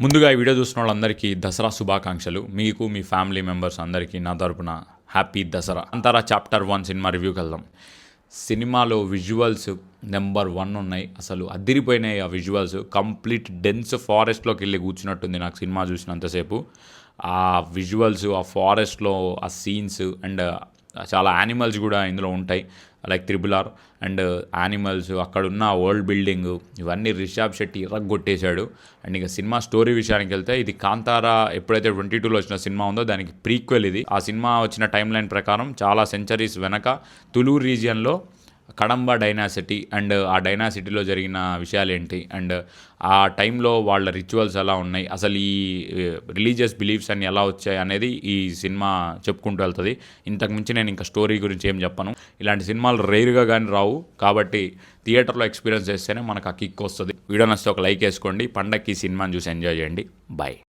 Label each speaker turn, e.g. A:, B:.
A: ముందుగా ఈ వీడియో చూసిన వాళ్ళందరికీ దసరా శుభాకాంక్షలు. మీకు మీ ఫ్యామిలీ మెంబర్స్ అందరికీ నా తరపున హ్యాపీ దసరా. అంతరా చాప్టర్ 1 సినిమా రివ్యూకి వెళ్దాం. సినిమాలో విజువల్స్ నెంబర్ 1 ఉన్నాయి. అసలు అదిరిపోయినాయి ఆ విజువల్స్. కంప్లీట్ డెన్స్ ఫారెస్ట్లోకి వెళ్ళి కూర్చున్నట్టుంది నాకు సినిమా చూసినంతసేపు. ఆ విజువల్స్, ఆ ఫారెస్ట్లో ఆ సీన్స్ అండ్ చాలా యానిమల్స్ కూడా ఇందులో ఉంటాయి. లైక్ RRR అండ్ యానిమల్స్, అక్కడున్న వరల్డ్ బిల్డింగ్, ఇవన్నీ రిషబ్ శెట్టి ఇరగ్గొట్టేశాడు. అండ్ ఇక సినిమా స్టోరీ విషయానికి వెళ్తే, ఇది కాంతారా ఎప్పుడైతే 22లో వచ్చిన సినిమా ఉందో దానికి ప్రీక్వెల్ ఇది. ఆ సినిమా వచ్చిన టైం లైన్ ప్రకారం చాలా సెంచరీస్ వెనక తులూరు రీజియన్లో కడంబ డైనాసిటీ అండ్ ఆ డైనాసిటీలో జరిగిన విషయాలు ఏంటి అండ్ ఆ టైంలో వాళ్ళ రిచువల్స్ ఎలా ఉన్నాయి, అసలు ఈ రిలీజియస్ బిలీఫ్స్ అన్ని ఎలా వచ్చాయి అనేది ఈ సినిమా చెప్పుకుంటూ వెళ్తుంది. ఇంతకు మించి నేను ఇంకా స్టోరీ గురించి ఏం చెప్పను. ఇలాంటి సినిమాలు రేరుగా కానీ రావు, కాబట్టి థియేటర్లో ఎక్స్పీరియన్స్ చేస్తేనే మనకు ఆ కిక్ వస్తుంది. వీడియో నచ్చితే ఒక లైక్ వేసుకోండి. పండక్కి ఈ సినిమాని చూసి ఎంజాయ్ చేయండి. బాయ్.